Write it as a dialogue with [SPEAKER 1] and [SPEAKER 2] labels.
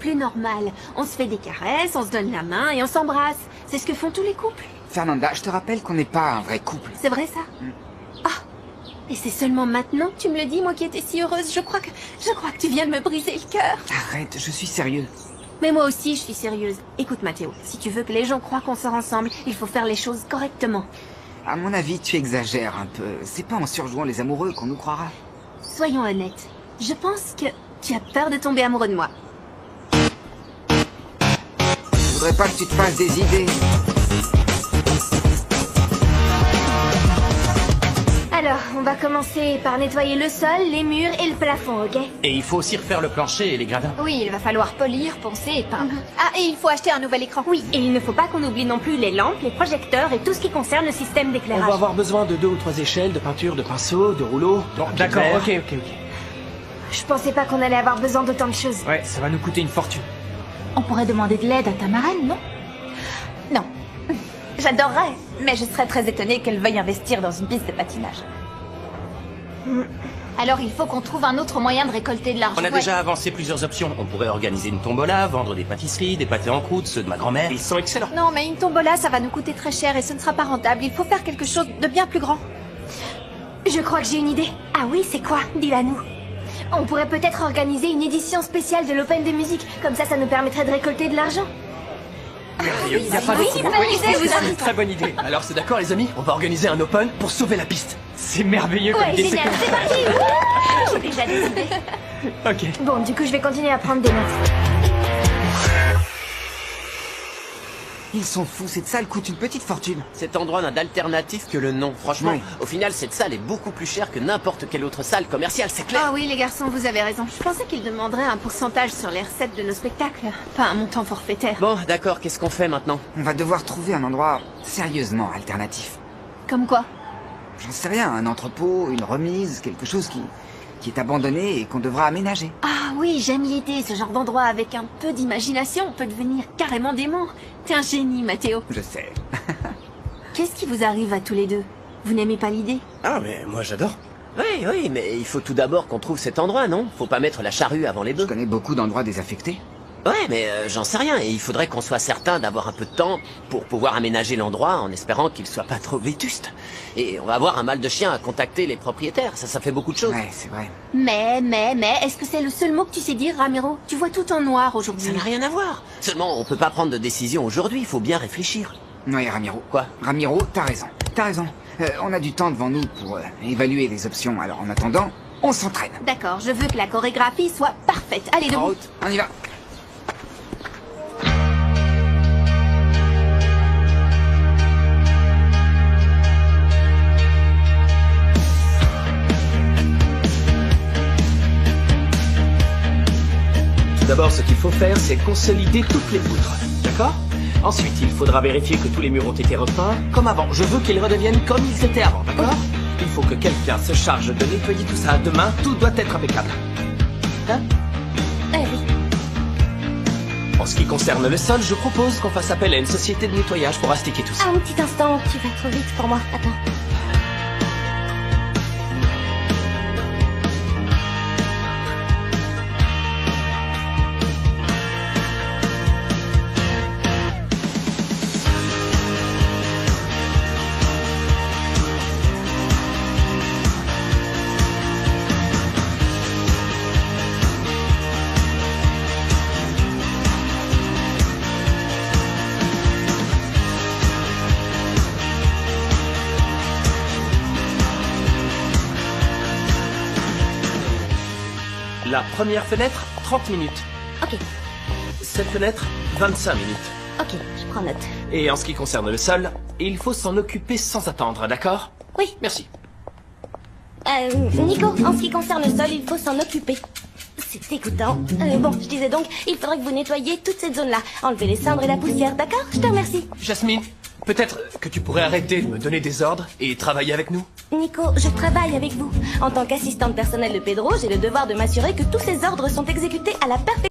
[SPEAKER 1] Plus normal. On se fait des caresses, on se donne la main et on s'embrasse. C'est ce que font tous les couples.
[SPEAKER 2] Fernanda, je te rappelle qu'on n'est pas un vrai couple.
[SPEAKER 1] C'est vrai ça? Ah. Et c'est seulement maintenant que tu me le dis, moi qui étais si heureuse. Je crois que tu viens de me briser le cœur.
[SPEAKER 2] Arrête, je suis sérieux.
[SPEAKER 1] Mais moi aussi, je suis sérieuse. Écoute, Mathéo, si tu veux que les gens croient qu'on sort ensemble, il faut faire les choses correctement.
[SPEAKER 2] À mon avis, tu exagères un peu. C'est pas en surjouant les amoureux qu'on nous croira.
[SPEAKER 1] Soyons honnêtes. Je pense que tu as peur de tomber amoureux de moi.
[SPEAKER 2] Je voudrais pas que tu te fasses des idées.
[SPEAKER 1] Alors, on va commencer par nettoyer le sol, les murs et le plafond, ok?
[SPEAKER 3] Et il faut aussi refaire le plancher et les gradins.
[SPEAKER 4] Oui, il va falloir polir, poncer et peindre. Ah, et il faut acheter un nouvel écran.
[SPEAKER 1] Oui, et il ne faut pas qu'on oublie non plus les lampes, les projecteurs et tout ce qui concerne le système
[SPEAKER 5] On
[SPEAKER 1] d'éclairage.
[SPEAKER 5] va avoir besoin de 2 ou 3 échelles, de peinture, de pinceaux, de rouleaux.
[SPEAKER 3] Bon, d'accord, ok.
[SPEAKER 1] Je pensais pas qu'on allait avoir besoin d'autant de choses.
[SPEAKER 5] Ouais, ça va nous coûter une fortune.
[SPEAKER 4] On pourrait demander de l'aide à ta marraine, non? Non. J'adorerais, mais je serais très étonnée qu'elle veuille investir dans une piste de patinage. Alors il faut qu'on trouve un autre moyen de récolter de l'argent.
[SPEAKER 3] On a déjà avancé plusieurs options. On pourrait organiser une tombola, vendre des pâtisseries, des pâtés en croûte, ceux de ma grand-mère.
[SPEAKER 5] Ils sont excellents.
[SPEAKER 4] Non, mais une tombola, ça va nous coûter très cher et ce ne sera pas rentable. Il faut faire quelque chose de bien plus grand.
[SPEAKER 1] Je crois que j'ai une idée. Ah oui, c'est quoi? Dis-la nous. On pourrait peut-être organiser une édition spéciale de l'Open de musique. Comme ça nous permettrait de récolter de l'argent.
[SPEAKER 5] Il y a pas de
[SPEAKER 4] c'est une bonne idée, vous
[SPEAKER 5] C'est une très bonne idée. Alors c'est d'accord les amis, on va organiser un open pour sauver la piste. C'est merveilleux comme
[SPEAKER 1] Ouais,
[SPEAKER 5] idée.
[SPEAKER 1] génial, c'est parti. Wouh, j'ai déjà des idées.
[SPEAKER 5] Ok.
[SPEAKER 1] Bon, du coup, je vais continuer à prendre des notes.
[SPEAKER 2] Ils sont fous, cette salle coûte une petite fortune.
[SPEAKER 6] Cet endroit n'a d'alternative que le nom. Franchement,
[SPEAKER 2] Oui.
[SPEAKER 6] au final, cette salle est beaucoup plus chère que n'importe quelle autre salle commerciale, c'est clair.
[SPEAKER 1] Ah oui, les garçons, vous avez raison. Je pensais qu'ils demanderaient un pourcentage sur les recettes de nos spectacles, pas un montant forfaitaire.
[SPEAKER 6] Bon, d'accord, qu'est-ce qu'on fait maintenant?
[SPEAKER 2] On va devoir trouver un endroit sérieusement alternatif.
[SPEAKER 1] Comme quoi?
[SPEAKER 2] J'en sais rien, un entrepôt, une remise, quelque chose qui est abandonné et qu'on devra aménager.
[SPEAKER 1] Ah oui, j'aime l'idée. Ce genre d'endroit avec un peu d'imagination peut devenir carrément dément. T'es un génie, Mathéo.
[SPEAKER 2] Je sais.
[SPEAKER 1] Qu'est-ce qui vous arrive à tous les deux? Vous n'aimez pas l'idée?
[SPEAKER 3] Ah, mais moi j'adore.
[SPEAKER 6] Oui, mais il faut tout d'abord qu'on trouve cet endroit, non? Faut pas mettre la charrue avant les
[SPEAKER 2] Je
[SPEAKER 6] bœufs.
[SPEAKER 2] connais beaucoup d'endroits désaffectés.
[SPEAKER 6] Ouais, mais j'en sais rien, et il faudrait qu'on soit certain d'avoir un peu de temps pour pouvoir aménager l'endroit en espérant qu'il soit pas trop vétuste. Et on va avoir un mal de chien à contacter les propriétaires, ça fait beaucoup de choses.
[SPEAKER 2] Ouais, c'est vrai.
[SPEAKER 1] Mais, est-ce que c'est le seul mot que tu sais dire, Ramiro? Tu vois tout en noir aujourd'hui.
[SPEAKER 6] Ça n'a rien à voir. Seulement, on peut pas prendre de décision aujourd'hui, il faut bien réfléchir.
[SPEAKER 2] Ouais, Ramiro.
[SPEAKER 6] Quoi?
[SPEAKER 2] Ramiro, t'as raison. T'as raison. On a du temps devant nous pour évaluer les options. Alors en attendant, on s'entraîne.
[SPEAKER 1] D'accord, je veux que la chorégraphie soit parfaite. Allez,
[SPEAKER 2] En
[SPEAKER 1] debout.
[SPEAKER 2] route, on y va.
[SPEAKER 5] Tout d'abord, ce qu'il faut faire, c'est consolider toutes les poutres. D'accord? Ensuite, il faudra vérifier que tous les murs ont été repeints comme avant. Je veux qu'ils redeviennent comme ils étaient avant, d'accord? Il faut que quelqu'un se charge de nettoyer tout ça. Demain, tout doit être impeccable. Hein?
[SPEAKER 1] Oui.
[SPEAKER 5] En ce qui concerne le sol, je propose qu'on fasse appel à une société de nettoyage pour astiquer tout ça.
[SPEAKER 1] Ah, un petit instant, tu vas trop vite pour moi. Attends.
[SPEAKER 5] La première fenêtre, 30 minutes.
[SPEAKER 1] Ok,
[SPEAKER 5] Cette fenêtre, 25 minutes.
[SPEAKER 1] ok, je prends note.
[SPEAKER 5] Et en ce qui concerne le sol, il faut s'en occuper sans attendre, d'accord?
[SPEAKER 1] Oui.
[SPEAKER 5] Merci.
[SPEAKER 1] Nico, en ce qui concerne le sol, il faut s'en occuper. C'est dégoûtant. Bon, je disais donc, il faudrait que vous nettoyiez toute cette zone-là. Enlevez les cendres et la poussière, d'accord? Je te remercie.
[SPEAKER 5] Jasmine, peut-être que tu pourrais arrêter de me donner des ordres et travailler avec nous?
[SPEAKER 1] Nico, je travaille avec vous. En tant qu'assistante personnelle de Pedro, j'ai le devoir de m'assurer que tous ces ordres sont exécutés à la perfection.